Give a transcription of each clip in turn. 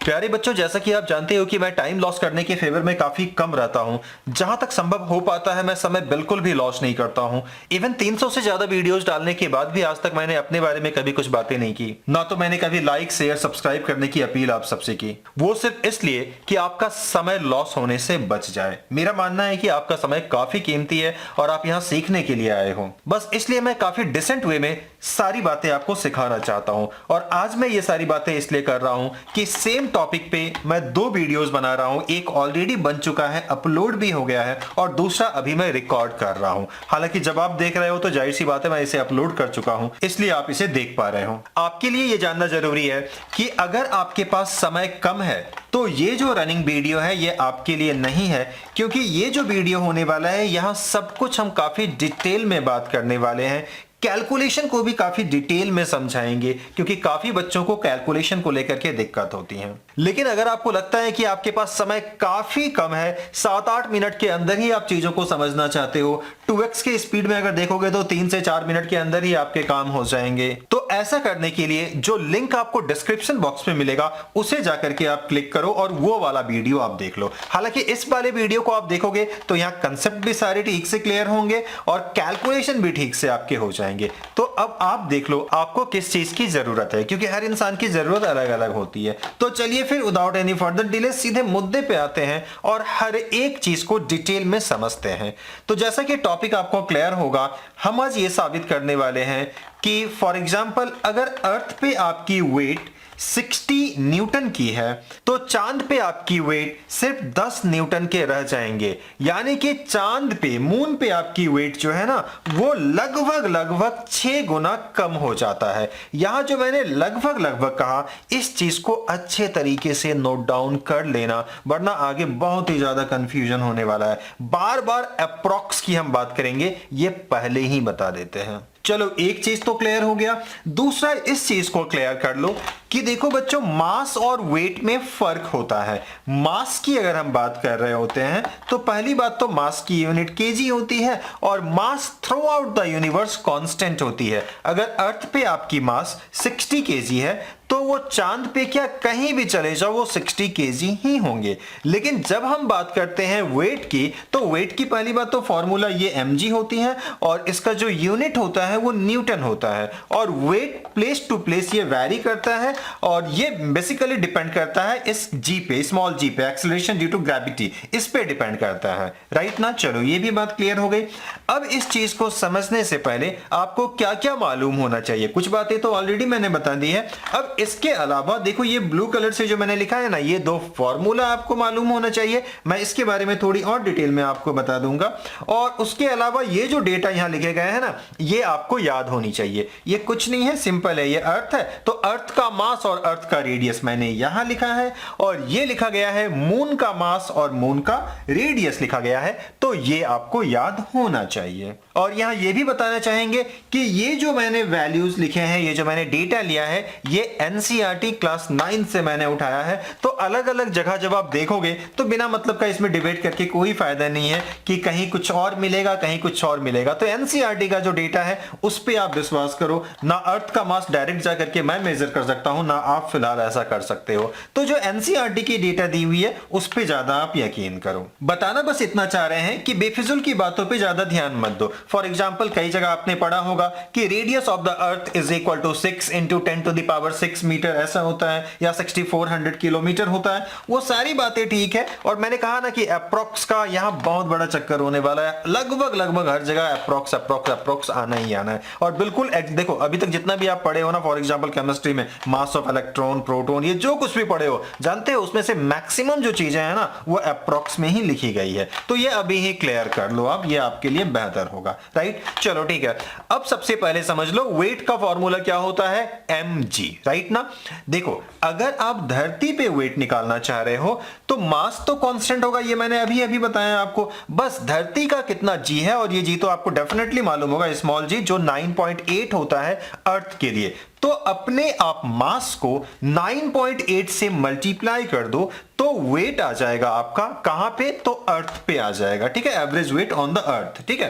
प्यारे बच्चों, जैसा कि आप जानते हो कि मैं टाइम लॉस करने के फेवर में काफी कम रहता हूं। जहां तक संभव हो पाता है मैं समय बिल्कुल भी लॉस नहीं करता हूं। इवन 300 से ज्यादा वीडियोस डालने के बाद भी आज तक मैंने अपने बारे में कभी कुछ बातें नहीं की, ना तो मैंने कभी लाइक शेयर सब्सक्राइब करने की अपील आप सबसे की। वो सिर्फ इसलिए कि आपका समय लॉस होने से बच जाए। मेरा मानना है कि आपका समय काफी कीमती है और आप यहाँ सीखने के लिए आए हो। बस इसलिए मैं काफी डिसेंट वे में सारी बातें आपको सिखाना चाहता हूं। और आज मैं ये सारी बातें इसलिए कर रहा हूं कि सेम टॉपिक पे मैं 2 वीडियोस बना रहा हूं। एक ऑलरेडी बन चुका है, अपलोड भी हो गया है, और दूसरा अभी मैं रिकॉर्ड कर रहा हूं। हालांकि जब आप देख रहे हो तो जाहिर सी बात है मैं इसे अपलोड कर चुका हूं, इसलिए आप इसे देख पा रहे हो। आपके लिए ये जानना जरूरी है कि अगर आपके पास समय कम है तो ये जो रनिंग वीडियो है ये आपके लिए नहीं है, क्योंकि ये जो वीडियो होने वाला है यहां सब कुछ हम काफी डिटेल में बात करने वाले हैं। कैलकुलेशन को भी काफी डिटेल में समझाएंगे, क्योंकि काफी बच्चों को कैलकुलेशन को लेकर के दिक्कत होती है। लेकिन अगर आपको लगता है कि आपके पास समय काफी कम है, 7-8 मिनट के अंदर ही आप चीजों को समझना चाहते हो, 2x के स्पीड में अगर देखोगे तो 3 से 4 मिनट के अंदर ही आपके काम हो जाएंगे, तो ऐसा करने के लिए जो लिंक आपको डिस्क्रिप्शन बॉक्स में मिलेगा उसे जाकर के आप क्लिक करो और वो वाला वीडियो आप देख लो। हालांकि इस वाले वीडियो को आप देखोगे तो यहाँ कंसेप्ट भी सारे ठीक से क्लियर होंगे और कैलकुलेशन भी ठीक से आपके हो जाएंगे। तो अब आप देख लो आपको किस चीज की जरूरत है, क्योंकि हर इंसान की जरूरत अलग अलग होती है। तो चलिए फिर विदाउट एनी फर्दर डिले सीधे मुद्दे पे आते हैं और हर एक चीज को डिटेल में समझते हैं। तो जैसा कि टॉपिक आपको क्लियर होगा, हम आज ये साबित करने वाले हैं कि फॉर एग्जांपल अगर अर्थ पे आपकी वेट 60 न्यूटन की है तो चांद पे आपकी वेट सिर्फ 10 न्यूटन के रह जाएंगे। यानी कि चांद पे, मून पे आपकी वेट जो है ना वो लगभग 6 गुना कम हो जाता है। यहां जो मैंने लगभग कहा, इस चीज को अच्छे तरीके से नोट डाउन कर लेना, वरना आगे बहुत ही ज्यादा कंफ्यूजन होने वाला है। बार बार अप्रॉक्स की हम बात करेंगे, ये पहले ही बता देते हैं। चलो एक चीज तो क्लियर हो गया। दूसरा, इस चीज को क्लियर कर लो कि देखो बच्चों, मास और वेट में फर्क होता है। मास की अगर हम बात कर रहे होते हैं तो पहली बात तो मास की यूनिट केजी होती है और mass throughout the universe constant होती है। अगर अर्थ पे आपकी मास 60 केजी है तो वो चांद पे क्या कहीं भी चले जाओ वो 60 केजी ही होंगे। लेकिन जब हम बात करते हैं वेट की, तो वेट की पहली बात तो फॉर्मूला ये mg होती है और इसका जो यूनिट होता है वो न्यूटन होता है। और वेट प्लेस टू प्लेस ये वैरी करता है और ये बेसिकली डिपेंड करता है इस जी पे, स्मॉल जी पे, एक्सेलरेशन ड्यू टू ग्रेविटी, इस पे डिपेंड करता है। राइट ना? चलो ये भी बात क्लियर हो गई। अब इस चीज को समझने से पहले आपको क्या क्या मालूम होना चाहिए, कुछ बातें तो ऑलरेडी मैंने बता दी है। अब इसके अलावा देखो ये ब्लू कलर से जो मैंने लिखा है ना, ये 2 फॉर्मूला आपको मालूम होना चाहिए। मैं इसके बारे में थोड़ी और डिटेल में आपको बता दूंगा। और उसके अलावा ये जो डेटा यहां लिखे गए हैं ना, ये आपको याद होनी चाहिए। ये कुछ नहीं है, सिंपल है। ये अर्थ है तो अर्थ का मास और अर्थ का रेडियस मैंने यहां लिखा है, और ये लिखा गया है मून का मास और मून का रेडियस लिखा गया है। तो ये आपको याद होना चाहिए। और यहां ये भी बताना चाहेंगे कि ये जो मैंने वैल्यूज लिखे हैं, ये जो मैंने डेटा लिया है, ये एनसीईआरटी क्लास 9 से मैंने उठाया है। तो अलग अलग जगह जब आप देखोगे तो बिना मतलब का इसमें डिबेट करके कोई फायदा नहीं है कि कहीं कुछ और मिलेगा कहीं कुछ और मिलेगा। तो एनसीईआरटी का जो डेटा है उस पे आप विश्वास करो। ना अर्थ का मास डायरेक्ट जाकर के मैं मेजर कर सकता हूं, ना आप फिलहाल ऐसा कर सकते हो। तो जो एनसीईआरटी की डेटा दी हुई है उस पे ज्यादा आप यकीन करो। बताना बस इतना चाह रहे हैं कि बेफिजुल की बातों पे ज्यादा ध्यान मत दो। फॉर एग्जाम्पल कई जगह आपने पढ़ा होगा कि radius of the earth is equal to 6 into 10 to the power 6 metre ऐसा होता है, या 6400 किलोमीटर होता है। वो सारी बातें ठीक है। और मैंने कहा ना कि अप्रॉक्स का यहां बहुत बड़ा चक्कर होने वाला है। लगभग हर जगह अप्रॉक्स आना ही आना है। और बिल्कुल देखो, अभी तक जितना भी आप पढ़े हो ना, फॉर एग्जांपल केमिस्ट्री में मास ऑफ इलेक्ट्रॉन, प्रोटॉन, ये जो कुछ भी पढ़े हो, जानते हो उसमें से मैक्सिमम जो चीजें हैं ना वो अप्रॉक्स में ही लिखी गई है। तो ये अभी ही क्लियर कर लो आप, ये आपके लिए बेहतर होगा। राइट? चलो ठीक है। अब सबसे पहले समझ लो वेट का फॉर्मूला क्या होता है, mg। राइट ना? देखो, अगर आप धरती पे वेट निकालना चाह रहे हो तो मास तो कांस्टेंट होगा, ये मैंने अभी बताया आपको। बस धरती का कितना जी है, और ये जी तो आपको डेफिनेटली मालूम होगा, स्मॉल जी, जो 9.8 होता है अर्थ के लिए। तो अपने आप मास को 9.8 से मल्टीप्लाई कर दो तो वेट आ जाएगा आपका कहां पे, तो अर्थ पे आ जाएगा। ठीक है? एवरेज वेट ऑन द अर्थ। ठीक है?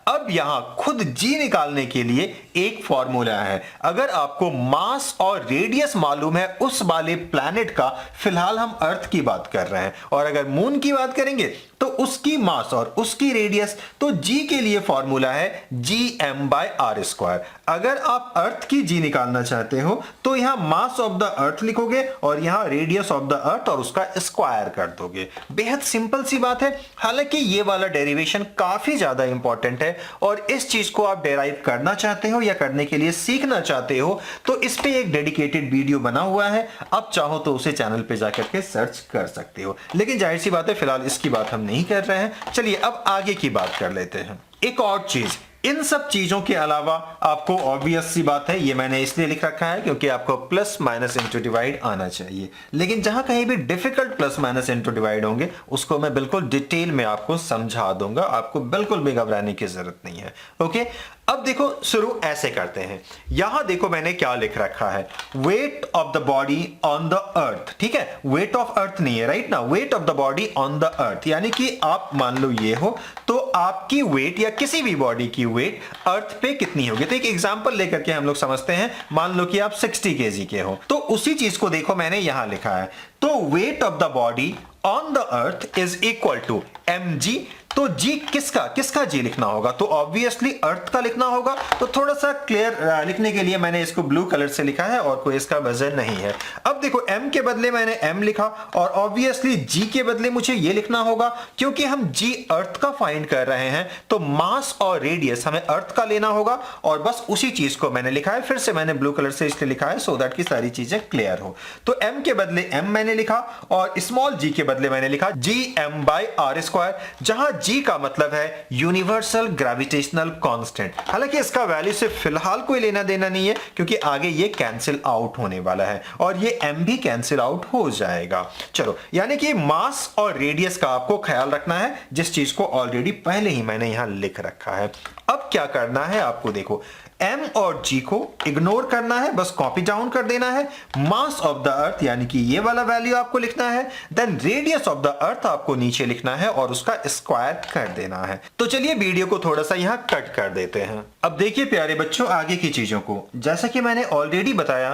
अब यहां खुद जी निकालने के लिए एक फॉर्मूला है। अगर आपको मास और रेडियस मालूम है उस वाले प्लैनेट का, फिलहाल हम अर्थ की बात कर रहे हैं, और अगर मून की बात करेंगे तो उसकी मास और उसकी रेडियस, तो जी के लिए फॉर्मूला है gm/r²। अगर आप अर्थ की जी निकालना चाहते हो तो यहां मास ऑफ द अर्थ लिखोगे और यहां रेडियस ऑफ द अर्थ और उसका स्क्वायर कर दोगे। बेहद सिंपल सी बात है। हालांकि ये वाला डेरिवेशन काफी ज्यादा इंपॉर्टेंट है, और इस चीज को आप डेराइव करना चाहते हो या करने के लिए सीखना चाहते हो तो इस पे एक डेडिकेटेड वीडियो बना हुआ है, आप चाहो तो उसे चैनल पे जाकर के सर्च कर सकते हो। लेकिन जाहिर सी बात है, फिलहाल इसकी बात हम नहीं कर रहे हैं। चलिए अब आगे की बात कर लेते हैं। एक और चीज, इन सब चीजों के अलावा आपको ऑब्वियस सी बात है, ये मैंने इसलिए लिख रखा है क्योंकि आपको प्लस माइनस इंटू डिवाइड आना चाहिए। लेकिन जहां कहीं भी difficult plus minus into divide होंगे उसको मैं बिल्कुल डिटेल में आपको समझा दूंगा, आपको बिल्कुल भी घबराने की जरूरत नहीं है। ओके, अब देखो शुरू ऐसे करते हैं। यहां देखो मैंने क्या लिख रखा है, weight of the body on the अर्थ। ठीक है, वेट ऑफ अर्थ नहीं है, राइट ना, wait of the body on the earth, यानी कि आप मान लो ये हो तो आपकी वेट या किसी भी बॉडी की वेट अर्थ पे कितनी होगी। तो एक एग्जांपल लेकर के हम लोग समझते हैं। मान लो कि आप 60 केजी के हो, तो उसी चीज को देखो मैंने यहां लिखा है, तो weight of the body on the earth is equal to mg। तो जी किसका जी लिखना होगा, तो ऑब्वियसली अर्थ का लिखना होगा। तो थोड़ा सा क्लियर लिखने के लिए मैंने इसको ब्लू कलर से लिखा है और कोई इसका वजन नहीं है। अब देखो m के बदले मैंने m लिखा, और ऑब्वियसली g के बदले मुझे ये लिखना होगा, क्योंकि हम g अर्थ का फाइंड कर रहे हैं तो मास और रेडियस हमें अर्थ का लेना होगा, और बस उसी चीज को मैंने लिखा है। फिर से मैंने ब्लू कलर से इसलिए लिखा है सो दैट की सारी चीजें क्लियर हो। तो m के बदले m मैंने लिखा, और स्मॉल g के बदले मैंने लिखा gm/r², जहां जी का मतलब है यूनिवर्सल ग्रेविटेशनल कांस्टेंट। हालांकि इसका वैल्यू से फिलहाल कोई लेना देना नहीं है, क्योंकि आगे ये कैंसिल आउट होने वाला है और ये m भी कैंसिल आउट हो जाएगा। चलो, यानी कि मास और रेडियस का आपको ख्याल रखना है, जिस चीज को ऑलरेडी पहले ही मैंने यहां लिख रखा है। अब क्या करना है आपको, देखो m और g को इग्नोर करना है, बस कॉपी डाउन कर देना है। मास ऑफ द अर्थ यानी कि ये वाला वैल्यू आपको लिखना है, then radius of the earth आपको नीचे लिखना है और उसका स्क्वायर कर देना है। तो चलिए वीडियो को थोड़ा सा यहां कट कर देते हैं। अब देखिए प्यारे बच्चों, आगे की चीजों को, जैसा कि मैंने ऑलरेडी बताया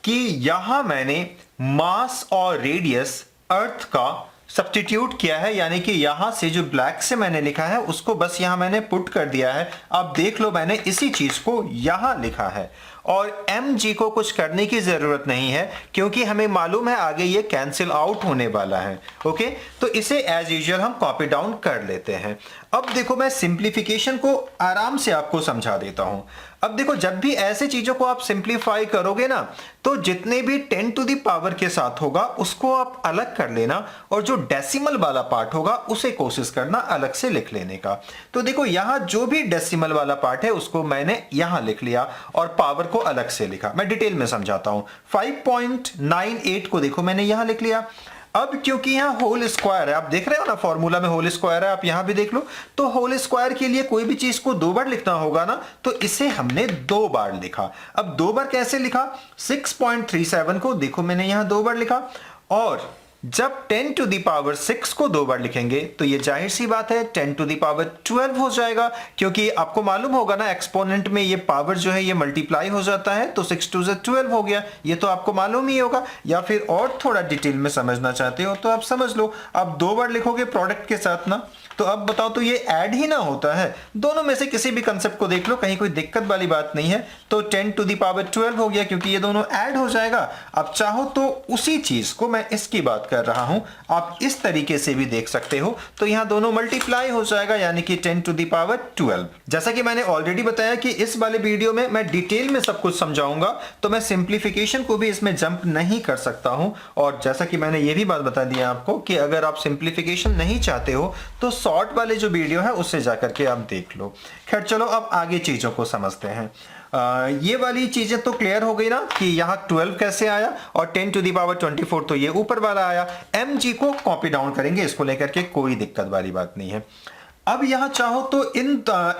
कि यहां मैंने मास और रेडियस अर्थ का सब्स्टिट्यूट किया है, यानी कि यहां से जो ब्लैक से मैंने लिखा है उसको बस यहां मैंने पुट कर दिया है। अब देख लो मैंने इसी चीज को यहां लिखा है, और mg को कुछ करने की जरूरत नहीं है, क्योंकि हमें मालूम है आगे ये कैंसिल आउट होने वाला है। ओके, तो इसे एज यूजुअल हम कॉपी डाउन कर लेते हैं। अब देखो मैं सिंप्लीफिकेशन को आराम से आपको समझा देता हूं। अब देखो, जब भी ऐसे चीजों को आप सिंप्लीफाई करोगे ना, तो जितने भी 10 टू द पावर के साथ होगा उसको आप अलग कर लेना, और जो डेसिमल वाला पार्ट होगा उसे कोशिश करना अलग से लिख लेने का। तो देखो यहां जो भी डेसिमल वाला पार्ट है उसको मैंने यहां लिख लिया और पावर को अलग से लिखा। मैं डिटेल में समझाता हूं। 5.98 को देखो मैंने यहां लिख लिया। अब क्योंकि यहां होल स्क्वायर है, आप देख रहे हो ना फॉर्मूला में होल स्क्वायर है, आप यहां भी देख लो, तो होल स्क्वायर के लिए कोई भी चीज को 2 बार लिखना होगा ना, तो इसे हमने 2 बार लिखा। अब 2 बार कैसे लिखा, 6.37 को देखो मैंने यहां 2 बार लिखा, और जब 10 टू दी पावर 6 को 2 बार लिखेंगे तो ये जाहिर सी बात है 10 टू दी पावर 12 हो जाएगा, क्योंकि आपको मालूम होगा ना एक्सपोनेंट में ये पावर जो है ये मल्टीप्लाई हो जाता है, तो 6 टू 12 हो गया। ये तो आपको मालूम ही होगा, या फिर और थोड़ा डिटेल में समझना चाहते हो तो आप समझ लो। आप 2 बार लिखोगे प्रोडक्ट के साथ ना, तो अब बताओ तो ये ऐड ही ना होता है। दोनों में से किसी भी कंसेप्ट को देख लो, कहीं कोई दिक्कत वाली बात नहीं है। तो 10 टू दी पावर 12 हो गया, क्योंकि ये दोनों ऐड हो जाएगा। अब चाहो तो उसी चीज को मैं इसकी बात कर रहा हूं, आप इस तरीके से भी देख सकते हो, तो यहां दोनों मल्टीप्लाई हो जाएगा, यानी कि 10 टू दी पावर 12। जैसा कि मैंने ऑलरेडी बताया कि इस वाले वीडियो में मैं डिटेल में सब कुछ समझाऊंगा, तो मैं सिंप्लीफिकेशन को भी इसमें जंप नहीं कर सकता हूं। और जैसा कि मैंने ये भी बात बता दी आपको कि अगर आप सिंप्लीफिकेशन नहीं चाहते हो तो शॉर्ट वाले जो वीडियो है उससे जाकर के आप देख लो। खैर चलो अब आगे चीजों को समझते हैं। ये वाली चीजें तो क्लियर हो गई ना कि यहाँ 12 कैसे आया, और 10 टू दी पावर 24 तो ये ऊपर वाला आया। mg को कॉपी डाउन करेंगे, इसको लेकर के कोई दिक्कत वाली बात नहीं है। अब यहां चाहो तो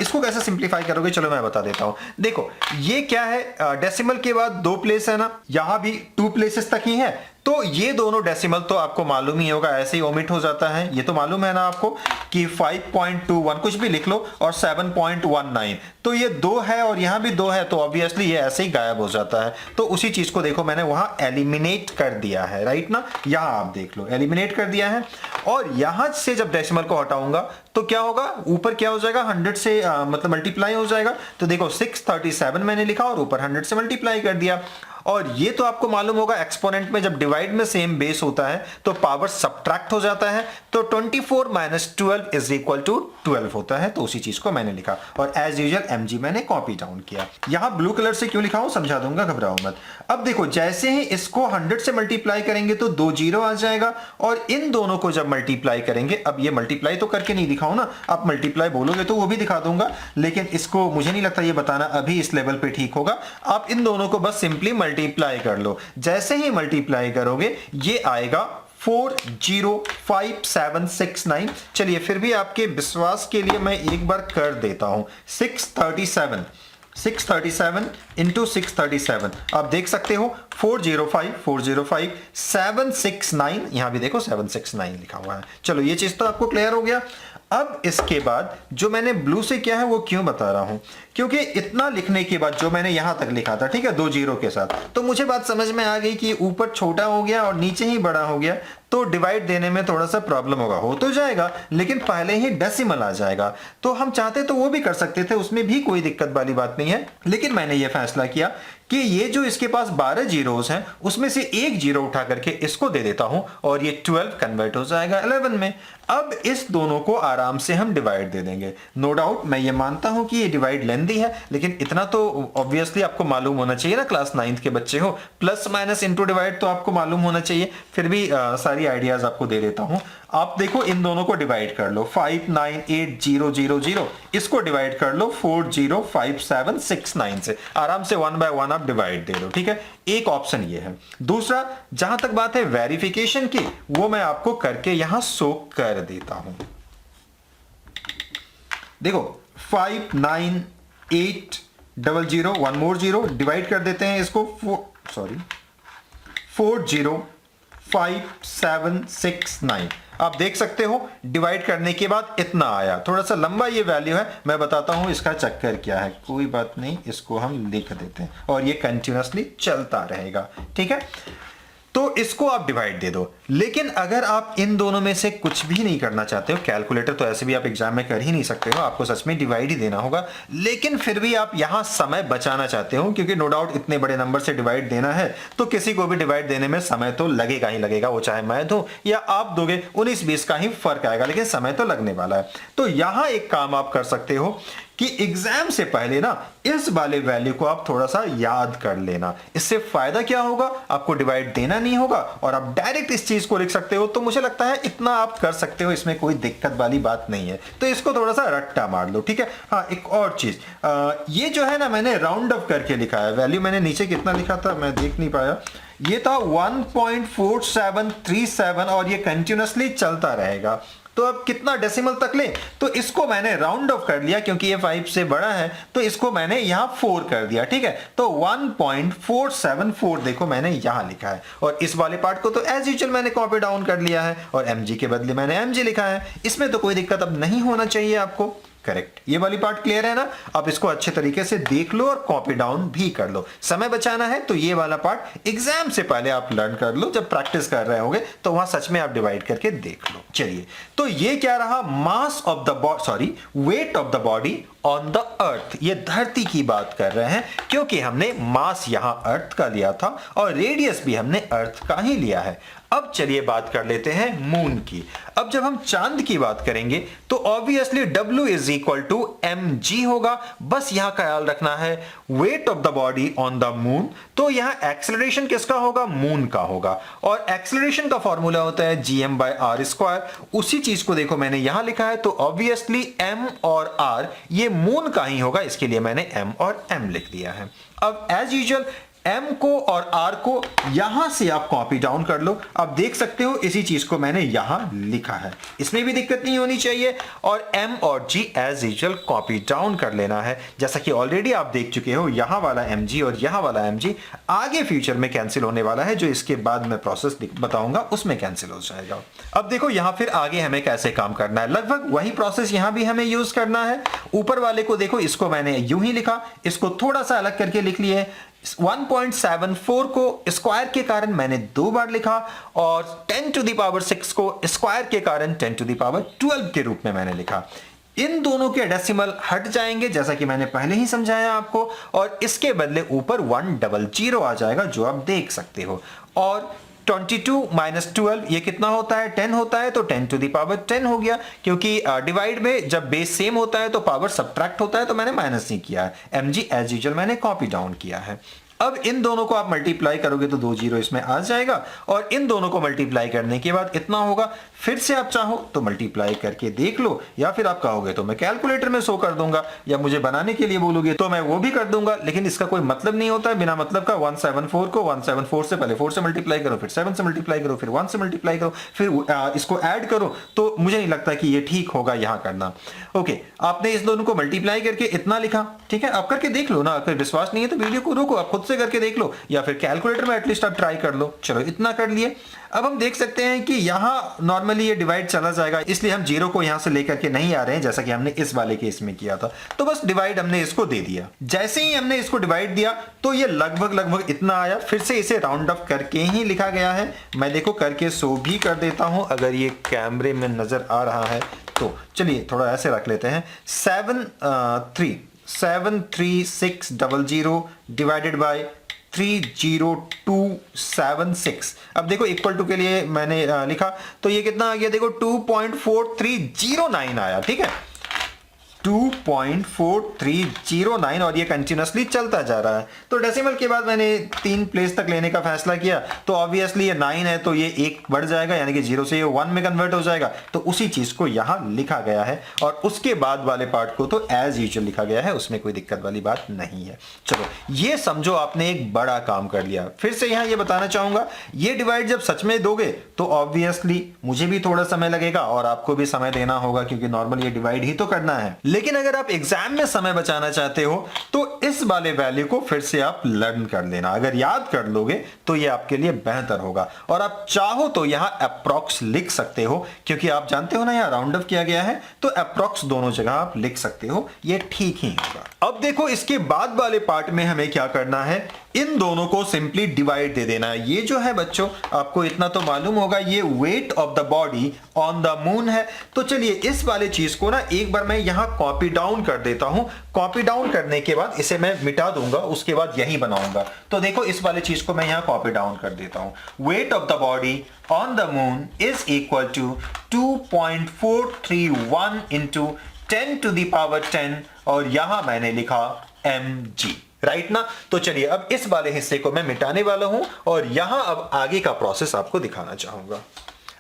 इसको कैसे सिंप्लीफाई करोगे, चलो मैं बता देता हूं। देखो ये क्या है, डेसिमल के बाद 2 प्लेस है ना, यहां भी 2 प्लेसेस तक ही है, तो ये दोनों डेसिमल तो आपको मालूम ही होगा, ऐसे ही ओमिट हो जाता है, ये तो मालूम है ना आपको कि 5.21 कुछ भी लिख लो और 7.19, तो ये 2 है और यहां भी 2 है, तो ऑब्वियसली ये ऐसे ही गायब हो जाता है। तो उसी चीज को देखो मैंने वहां एलिमिनेट कर दिया है, राइट ना, यहां आप देख लो एलिमिनेट कर दिया है। और यहां से जब डेसिमल को हटाऊंगा तो क्या होगा, ऊपर क्या हो जाएगा, 100 से मतलब मल्टीप्लाई हो जाएगा। तो देखो 637 मैंने लिखा और ऊपर 100 से मल्टीप्लाई कर दिया। और ये तो आपको मालूम होगा एक्सपोनेंट में जब डिवाइड में सेम बेस होता है तो पावर सब्ट्रैक्ट हो जाता है, तो 24 माइनस 12 इज इक्वल टू 12 होता है। तो उसी चीज को मैंने लिखा और एज यूजुअल mg मैंने कॉपी डाउन किया। यहां ब्लू कलर से क्यों लिखा हूं समझा दूंगा, घबराओ मत। अब देखो जैसे ही इसको 100 से मल्टीप्लाई करेंगे तो 2 जीरो आ जाएगा, और इन दोनों को जब मल्टीप्लाई करेंगे, अब ये मल्टीप्लाई तो करके नहीं दिखाऊं ना, आप मल्टीप्लाई बोलोगे तो वो भी दिखा दूंगा, लेकिन इसको मुझे नहीं लगता ये बताना अभी इस लेवल पे ठीक होगा। आप इन दोनों को बस सिंपली मल्टीप्लाई कर लो। जैसे ही मल्टीप्लाई करोगे ये आएगा 405,769। चलिए फिर भी आपके विश्वास के लिए मैं एक बार कर देता हूं, 637 इंटू 637, आप देख सकते हो 405 769, यहां भी देखो 769 लिखा हुआ है। चलो ये चीज तो आपको क्लियर हो गया। अब इसके बाद जो मैंने ब्लू से किया है वो क्यों बता रहा हूं, क्योंकि इतना लिखने के बाद जो मैंने यहां तक लिखा था, ठीक है, 2 जीरो के साथ, तो मुझे बात समझ में आ गई कि ऊपर छोटा हो गया और नीचे ही बड़ा हो गया, तो डिवाइड देने में थोड़ा सा प्रॉब्लम होगा, हो तो जाएगा लेकिन पहले ही डेसिमल आ जाएगा। तो हम चाहते तो वो भी कर सकते थे, उसमें भी कोई दिक्कत वाली बात नहीं है, लेकिन मैंने ये फैसला किया कि ये जो इसके पास 12 जीरोस हैं उसमें से एक जीरो उठा करके इसको दे देता हूं और ये 12 कन्वर्ट हो जाएगा 11 में। अब इस दोनों को आराम से हम डिवाइड दे देंगे। नो डाउट मैं ये मानता हूं कि ये डिवाइड लेंथी है, लेकिन इतना तो ऑब्वियसली आपको मालूम होना चाहिए ना, क्लास 9th के बच्चे हो, प्लस माइनस इंटू डिवाइड तो आपको मालूम होना चाहिए। फिर भी सारी आइडियाज आपको दे देता हूं। आप देखो इन दोनों को डिवाइड कर लो, 598000, इसको डिवाइड कर लो 405769 से, आराम से 1 बाय 1 आप डिवाइड दे दो, ठीक है। एक ऑप्शन ये है। दूसरा, जहां तक बात है वेरिफिकेशन की, वो मैं आपको करके यहां शो कर देता हूं। देखो 598000, 1 मोर जीरो, डिवाइड कर देते हैं इसको 405,769। आप देख सकते हो डिवाइड करने के बाद इतना आया, थोड़ा सा लंबा ये वैल्यू है, मैं बताता हूं इसका चक्कर क्या है। कोई बात नहीं, इसको हम लिख देते हैं और ये कंटिन्यूअसली चलता रहेगा, ठीक है। तो इसको आप डिवाइड दे दो, लेकिन अगर आप इन दोनों में से कुछ भी नहीं करना चाहते हो, कैलकुलेटर तो ऐसे भी आप एग्जाम में कर ही नहीं सकते हो, आपको सच में डिवाइड ही देना होगा, लेकिन फिर भी आप यहां समय बचाना चाहते हो, क्योंकि नो डाउट इतने बड़े नंबर से डिवाइड देना है तो किसी को भी डिवाइड देने में समय तो लगेगा ही लगेगा, वो चाहे मैं दूं या आप दोगे, 19-20 का ही फर्क आएगा, लेकिन समय तो लगने वाला है। तो यहां एक काम आप कर सकते हो कि एग्जाम से पहले ना इस वाले वैल्यू को आप थोड़ा सा याद कर लेना। इससे फायदा क्या होगा, आपको डिवाइड देना नहीं होगा और आप डायरेक्ट इस चीज को लिख सकते हो। तो मुझे लगता है इतना आप कर सकते हो, इसमें कोई दिक्कत वाली बात नहीं है। तो इसको थोड़ा सा रट्टा मार लो, ठीक है। हाँ, एक और चीज, ये जो है ना मैंने राउंड अप करके लिखा है, वैल्यू मैंने नीचे कितना लिखा था मैं देख नहीं पाया, ये था 1.4737 और ये कंटिन्यूअसली चलता रहेगा। तो अब कितना डेसिमल तक ले, तो इसको मैंने राउंड ऑफ कर लिया, क्योंकि ये 5 से बड़ा है तो इसको मैंने यहां 4 कर दिया, ठीक है। तो 1.474 देखो मैंने यहां लिखा है, और इस वाले पार्ट को तो एज यूजुअल मैंने कॉपी डाउन कर लिया है और mg के बदले मैंने mg लिखा है। इसमें तो कोई दिक्कत अब नहीं होना चाहिए आपको, करेक्ट। ये वाली पार्ट क्लियर है ना, अब इसको अच्छे तरीके से देख लो और कॉपी डाउन भी कर लो। समय बचाना है तो ये वाला पार्ट एग्जाम से पहले आप लर्न कर लो, जब प्रैक्टिस कर रहे होगे तो वहां सच में आप डिवाइड करके देख लो। चलिए, तो ये क्या रहा, mass of the body, wait of the body on the अर्थ। ये धरती की बात कर रहे हैं, क्योंकि हमने मास यहां अर्थ का लिया था और रेडियस भी हमने अर्थ का ही लिया है। अब चलिए बात कर लेते हैं मून की। अब जब हम चांद की बात करेंगे तो obviously W is equal to mg होगा। बस यहां ख्याल रखना है weight of the body on the moon, तो यहां एक्सेलरेशन किसका होगा, मून का होगा, और एक्सेलरेशन का फॉर्मूला होता है gm/r²। उसी चीज को देखो मैंने यहां लिखा है, तो ऑब्वियसली m और r ये मून का ही होगा, इसके लिए मैंने m और m लिख दिया है। अब एज यूजुअल M को और R को यहां से आप कॉपी डाउन कर लो। आप देख सकते हो इसी चीज को मैंने यहां लिखा है, इसमें भी दिक्कत नहीं होनी चाहिए। और M और G as usual copy down कर लेना है, जैसा कि ऑलरेडी आप देख चुके हो। यहां वाला Mg और यहां वाला Mg आगे फ्यूचर में कैंसिल होने वाला है, जो इसके बाद मैं प्रोसेस बताऊंगा उसमें कैंसिल हो जाएगा। अब देखो यहां फिर आगे हमें कैसे काम करना है, लगभग वही प्रोसेस यहां भी हमें यूज करना है। ऊपर वाले को देखो, इसको मैंने यूं ही लिखा, इसको थोड़ा सा अलग करके लिख लिए। 1.74 को स्क्वायर के कारण मैंने 2 बार लिखा, और 10 टू द पावर 6 को स्क्वायर के कारण 10 टू द पावर 12 के रूप में मैंने लिखा। इन दोनों के डेसिमल हट जाएंगे, जैसा कि मैंने पहले ही समझाया आपको, और इसके बदले ऊपर 100 आ जाएगा, जो आप देख सकते हो। और 22 माइनस 12 ये कितना होता है, 10 होता है, तो 10 टू द पावर 10 हो गया। क्योंकि डिवाइड में जब बेस सेम होता है तो पावर सब्ट्रैक्ट होता है, तो मैंने माइनस नहीं किया है। Mg एज यूजुअल मैंने कॉपी डाउन किया है। अब इन दोनों को आप मल्टीप्लाई करोगे तो 2 जीरो इसमें आ जाएगा, और इन दोनों को मल्टीप्लाई करने के बाद इतना होगा। फिर से आप चाहो तो मल्टीप्लाई करके देख लो, या फिर आप कहोगे तो मैं कैलकुलेटर में शो कर दूंगा, या मुझे बनाने के लिए बोलोगे तो मैं वो भी कर दूंगा, लेकिन इसका कोई मतलब नहीं होता है बिना मतलब का। 174 को 174 से पहले 4 से मल्टीप्लाई करो, फिर 7 से मल्टीप्लाई करो, फिर 1 से मल्टीप्लाई करो, फिर इसको ऐड करो, तो मुझे नहीं लगता कि ये ठीक होगा यहां करना। ओके, आपने इस दोनों को मल्टीप्लाई करके इतना लिखा, ठीक है। आप करके देख लो ना, अगर विश्वास नहीं है तो वीडियो को रोको, आप खुद से करके देख लो, या फिर कैलकुलेटर में एटलीस्ट आप ट्राई कर लो। चलो इतना कर लिए। अब हम देख सकते हैं कि यहां नॉर्मली ये डिवाइड चला जाएगा, इसलिए हम जीरो को यहां से लेकर के नहीं आ रहे हैं, जैसा कि हमने इस वाले केस में किया था। तो बस डिवाइड हमने इसको दे दिया। जैसे ही हमने इसको डिवाइड दिया तो ये लगभग इतना आया। फिर से इसे राउंड ऑफ करके ही लिखा गया है। मैं देखो करके शो भी कर देता हूं, अगर ये कैमरे में नजर आ रहा है तो। चलिए थोड़ा ऐसे रख लेते हैं। 73600 डिवाइडेड बाय 30276। अब देखो इक्वल टू के लिए मैंने लिखा, तो ये कितना आ गया, देखो 2.4309 आया, ठीक है। 2.4309, और ये कंटिन्यूअसली चलता जा रहा है। तो डेसिमल के बाद मैंने 3 प्लेस तक लेने का फैसला किया, तो ऑब्वियसली ये 9 है, तो ये 1 बढ़ जाएगा, यानी कि 0 से ये 1 में कन्वर्ट हो जाएगा। तो उसी चीज को यहां लिखा गया है, और उसके बाद वाले पार्ट को तो एज यूजुअल लिखा गया है, उसमें कोई दिक्कत वाली बात नहीं है। चलो ये समझो आपने एक बड़ा काम कर लिया। फिर से यहां ये बताना चाहूंगा, ये डिवाइड जब सच में दोगे तो ऑब्वियसली मुझे भी थोड़ा समय लगेगा और आपको भी समय देना होगा, क्योंकि नॉर्मल ये डिवाइड ही तो करना है। लेकिन अगर आप एग्जाम में समय बचाना चाहते हो तो इस वाले वैल्यू को फिर से आप लर्न कर लेना। अगर याद कर लोगे तो ये आपके लिए बेहतर होगा। और आप चाहो तो यहां अप्रॉक्स लिख सकते हो, क्योंकि आप जानते हो ना यहां राउंड ऑफ किया गया है, तो अप्रॉक्स दोनों जगह आप लिख सकते हो, ये ठीक ही होगा। अब देखो इसके बाद वाले पार्ट में हमें क्या करना है, इन दोनों को सिंपली डिवाइड दे देना है। ये जो है बच्चों, आपको इतना तो मालूम होगा, ये wait of the body on the moon है। तो चलिए इस वाले चीज को ना एक बार मैं यहां कॉपी डाउन कर देता हूं। कॉपी डाउन करने के बाद इसे मैं मिटा दूंगा, उसके बाद यही बनाऊंगा। तो देखो इस वाले चीज को मैं यहां कॉपी डाउन कर देता हूं। Weight of the body on the moon is equal to 2.431 into 10 to the power 10, और यहां मैंने लिखा mg, राइट ना। तो चलिए अब इस वाले हिस्से को मैं मिटाने वाला हूं, और यहां अब आगे का प्रोसेस आपको दिखाना चाहूंगा।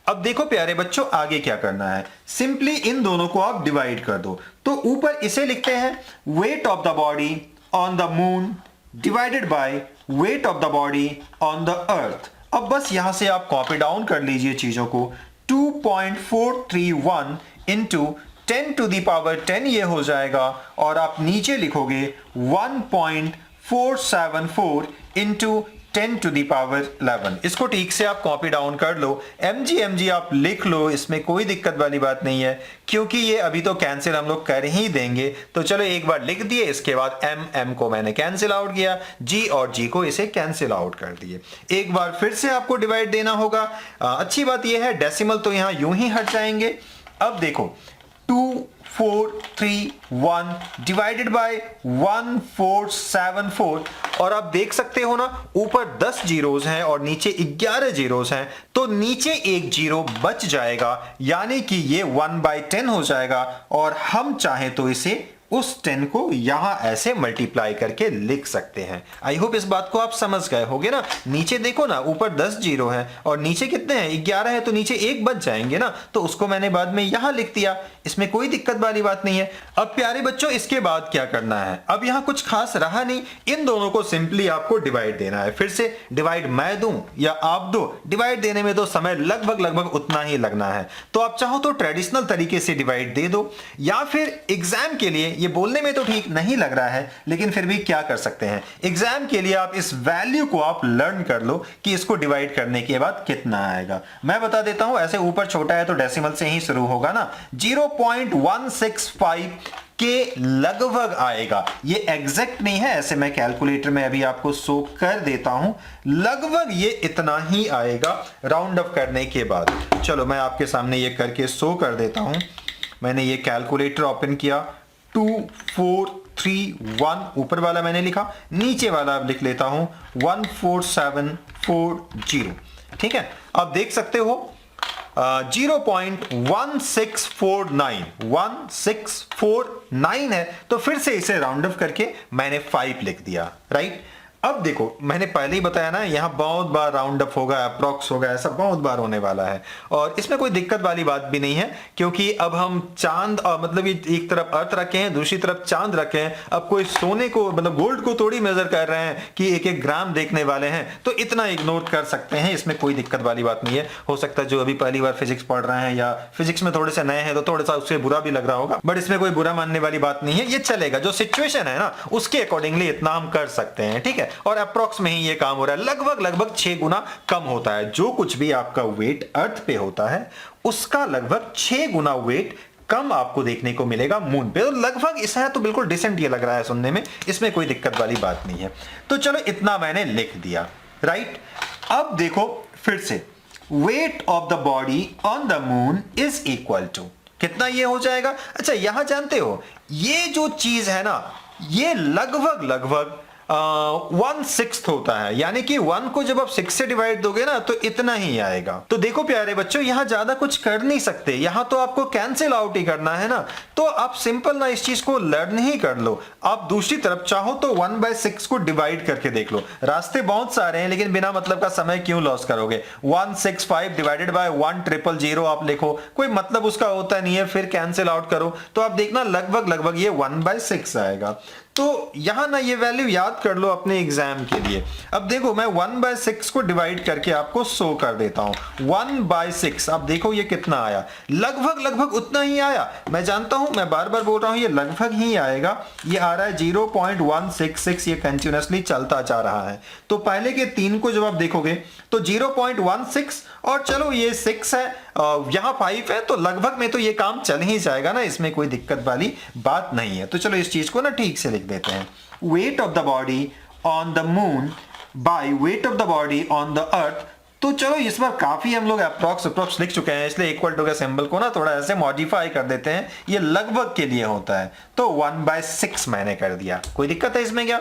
अब देखो प्यारे बच्चों, आगे क्या करना है, सिंपली इन दोनों को आप डिवाइड कर दो। तो ऊपर इसे लिखते हैं wait of the body on the moon divided by weight of the body on the अर्थ। अब बस यहां से आप कॉपी डाउन कर लीजिए चीजों को। 2.431 इंटू 10 टू द पावर 10 ये हो जाएगा, और आप नीचे लिखोगे 1.474 इंटू 10 टू द पावर 11। इसको ठीक से आप कॉपी डाउन कर लो। mg आप लिख लो, इसमें कोई दिक्कत वाली बात नहीं है, क्योंकि ये अभी तो कैंसिल हम लोग कर ही देंगे। तो चलो एक बार लिख दिए, इसके बाद m को मैंने कैंसिल आउट किया, g और g को इसे कैंसिल आउट कर दिए। एक बार फिर से आपको डिवाइड देना होगा। अच्छी बात यह है डेसिमल तो यहां यूं ही हट जाएंगे। अब देखो 2431 डिवाइडेड बाय 1474, और आप देख सकते हो ना ऊपर 10 जीरोस हैं और नीचे 11 जीरोस हैं, तो नीचे एक जीरो बच जाएगा, यानी कि ये 1/10 हो जाएगा। और हम चाहें तो इसे उस 10 को यहां ऐसे मल्टीप्लाई करके लिख सकते हैं। आई होप इस बात को आप समझ गए होगे ना। नीचे देखो ना, ऊपर 10 जीरो है और नीचे कितने हैं, 11 है, तो नीचे एक बच जाएंगे ना, तो उसको मैंने बाद में यहां लिख दिया। इसमें कोई दिक्कत वाली बात नहीं है। अब प्यारे बच्चों, इसके बाद क्या करना है, अब यहां कुछ खास रहा नहीं, इन दोनों को सिंपली आपको डिवाइड देना है। फिर से डिवाइड मैं दूं या आप दो, डिवाइड देने में तो समय लगभग उतना ही लगना है। तो आप चाहो तो ट्रेडिशनल तरीके से डिवाइड दे दो, या फिर एग्जाम के लिए, ये बोलने में तो ठीक नहीं लग रहा है लेकिन फिर भी क्या कर सकते हैं, एग्जाम के लिए आप इस वैल्यू को आप लर्न कर लो कि इसको डिवाइड करने के बाद कितना आएगा। मैं बता देता हूं, ऐसे ऊपर छोटा है तो डेसिमल से ही शुरू होगा ना, 0.165 के लगभग आएगा। ये एग्जैक्ट नहीं है, ऐसे मैं कैलकुलेटर में अभी आपको शो कर देता हूं, लगभग ये इतना ही आएगा राउंड अप करने के बाद। चलो मैं आपके सामने ये करके शो कर देता हूं। मैंने ये कैलकुलेटर ओपन किया, 2431 ऊपर वाला मैंने लिखा, नीचे वाला अब लिख लेता हूं 14740। ठीक है, आप देख सकते हो 0.1649 है, तो फिर से इसे राउंड अप करके मैंने 5 लिख दिया। राइट, अब देखो मैंने पहले ही बताया ना, यहां बहुत बार राउंड अप होगा, अप्रॉक्स होगा, ऐसा बहुत बार होने वाला है और इसमें कोई दिक्कत वाली बात भी नहीं है, क्योंकि अब हम चांद मतलब एक तरफ अर्थ रखे हैं, दूसरी तरफ चांद रखे हैं। अब कोई सोने को मतलब गोल्ड को थोड़ी मेजर कर रहे हैं कि एक एक ग्राम देखने वाले हैं, तो इतना इग्नोर कर सकते हैं, इसमें कोई दिक्कत वाली बात नहीं है। हो सकता है जो अभी पहली बार फिजिक्स पढ़ रहे हैं या फिजिक्स में थोड़े से नए हैं तो थोड़ा सा उससे बुरा भी लग रहा होगा, बट इसमें कोई बुरा मानने वाली बात नहीं है, ये चलेगा। जो सिचुएशन है ना उसके अकॉर्डिंगली इतना हम कर सकते हैं। ठीक है, और अप्रॉक्स में ही ये काम हो रहा है, लगभग 6 गुना कम होता है। जो कुछ भी आपका वेट अर्थ पे होता है उसका लगभग 6 गुना वेट कम आपको देखने को मिलेगा मून पे। तो लगभग ऐसा है, तो बिल्कुल डिसेंट ये लग रहा है सुनने में, इसमें कोई दिक्कत वाली बात नहीं है। तो चलो इतना मैंने लिख दिया। राइट, अब देखो फिर से, weight of the body on the moon is equal to कितना ये हो जाएगा। अच्छा, यहां जानते हो ये जो चीज है ना, ये लगभग 1/6 होता है, यानी कि 1 को जब आप 6 से डिवाइड दोगे ना तो इतना ही आएगा। तो देखो प्यारे बच्चों, यहां ज्यादा कुछ कर नहीं सकते, यहां तो आपको कैंसिल आउट ही करना है ना, तो आप सिंपल ना इस चीज को लर्न ही कर लो। आप दूसरी तरफ चाहो तो 1/6 को डिवाइड करके देख लो, रास्ते बहुत सारे हैं लेकिन बिना मतलब का समय क्यों लॉस करोगे। 165 डिवाइडेड बाय 1000 आप लिखो, कोई मतलब उसका होता नहीं है, फिर कैंसिल आउट करो तो आप देखना लगभग ये 1/6 आएगा। तो यहां ना ये वैल्यू याद कर लो अपने एग्जाम के लिए। अब देखो मैं 1/6 को डिवाइड करके आपको शो कर देता हूं, 1/6। अब देखो ये कितना आया, लगभग उतना ही आया। मैं जानता हूं, मैं बार बार बोल रहा हूं, ये लगभग ही आएगा। ये आ रहा है 0.166, ये कंटिन्यूअसली चलता जा रहा है। तो पहले के 3 को जब आप देखोगे तो 0.16 और चलो ये 6 है, यहां 5 है, तो लगभग में तो ये काम चल ही जाएगा ना, इसमें कोई दिक्कत वाली बात नहीं है। तो चलो इस चीज को ना ठीक से लिख देते हैं, wait of the body on the moon by weight of the body on the अर्थ। तो चलो इस बार काफी हम लोग अप्रॉक्स लिख चुके हैं, इसलिए इक्वल टू के सिंबल को ना थोड़ा ऐसे मॉडिफाई कर देते हैं, ये लगभग के लिए होता है, तो 1/6 मैंने कर दिया। कोई दिक्कत है इसमें क्या।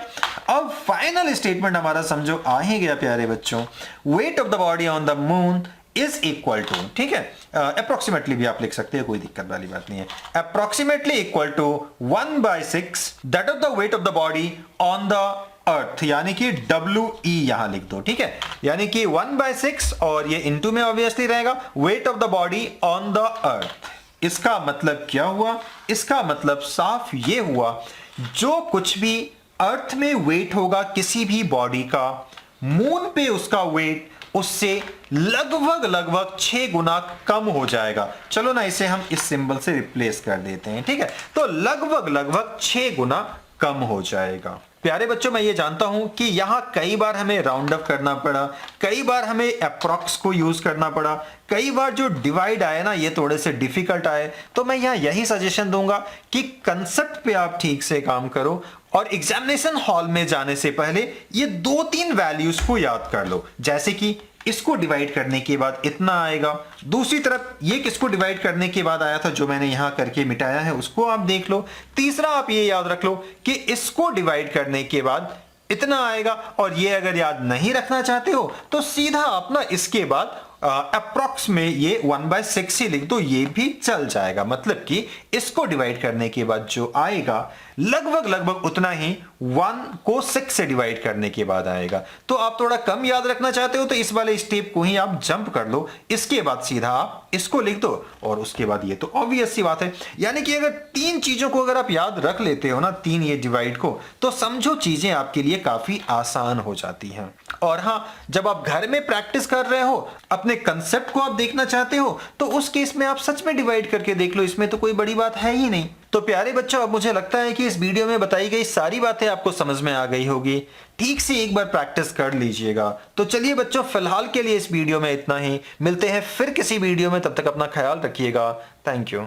अब फाइनल स्टेटमेंट हमारा समझो आ ही गया प्यारे बच्चों, weight of the body on the moon is equal to, ठीक है, अप्रोक्सीमेटली भी आप लिख सकते हैं, कोई दिक्कत वाली बात नहीं है, approximately equal to 1/6 that of the weight of the body on the earth, यानी कि WE यहां लिख दो। ठीक है, यानी कि 1/6 और ये इनटू में ऑब्वियसली रहेगा wait of the body on the अर्थ। इसका मतलब क्या हुआ, इसका मतलब साफ ये हुआ, जो कुछ भी अर्थ में वेट होगा किसी भी बॉडी का, मून पे उसका वेट उससे लगभग 6 गुना कम हो जाएगा। चलो ना इसे हम इस सिंबल से रिप्लेस कर देते हैं। ठीक है, तो लगभग 6 गुना कम हो जाएगा। प्यारे बच्चों, मैं ये जानता हूं कि यहां कई बार हमें राउंड अप करना पड़ा, कई बार हमें अप्रॉक्स को यूज करना पड़ा, कई बार जो डिवाइड आए ना ये थोड़े से डिफिकल्ट आए, तो मैं यहां यही सजेशन दूंगा कि कंसेप्ट पे आप ठीक से काम करो और एग्जामिनेशन हॉल में जाने से पहले ये 2-3 वैल्यूज को याद कर लो, जैसे कि इसको डिवाइड करने के बाद इतना आएगा, दूसरी तरफ ये किसको डिवाइड करने के बाद आया था जो मैंने यहां करके मिटाया है उसको आप देख लो, तीसरा आप ये याद रख लो कि इसको डिवाइड करने के बाद इतना आएगा, और ये अगर याद नहीं रखना चाहते हो तो सीधा आप ना इसके बाद अप्रॉक्स में ये 1/6 ही लिख दो, ये भी चल जाएगा। मतलब कि इसको डिवाइड करने के बाद जो आएगा लगभग लगभग उतना ही 1 को 6 से डिवाइड करने के बाद आएगा। तो आप थोड़ा कम याद रखना चाहते हो तो इस वाले स्टेप को ही आप जंप कर लो, इसके बाद सीधा आप इसको लिख दो और उसके बाद ये। तो ऑब्वियस सी बात है, यानी कि अगर 3 चीजों को अगर आप याद रख लेते हो ना, 3 ये डिवाइड को, तो समझो चीजें आपके लिए काफी आसान हो जाती हैं। और हां, जब आप घर में प्रैक्टिस कर रहे हो, अपने कंसेप्ट को आप देखना चाहते हो, तो उस केस में आप सच में डिवाइड करके देख लो, इसमें तो कोई बड़ी बात है ही नहीं। तो प्यारे बच्चों, अब मुझे लगता है कि इस वीडियो में बताई गई सारी बातें आपको समझ में आ गई होगी। ठीक से एक बार प्रैक्टिस कर लीजिएगा। तो चलिए बच्चों, फिलहाल के लिए इस वीडियो में इतना ही। मिलते हैं फिर किसी वीडियो में, तब तक अपना ख्याल रखिएगा। Thank you.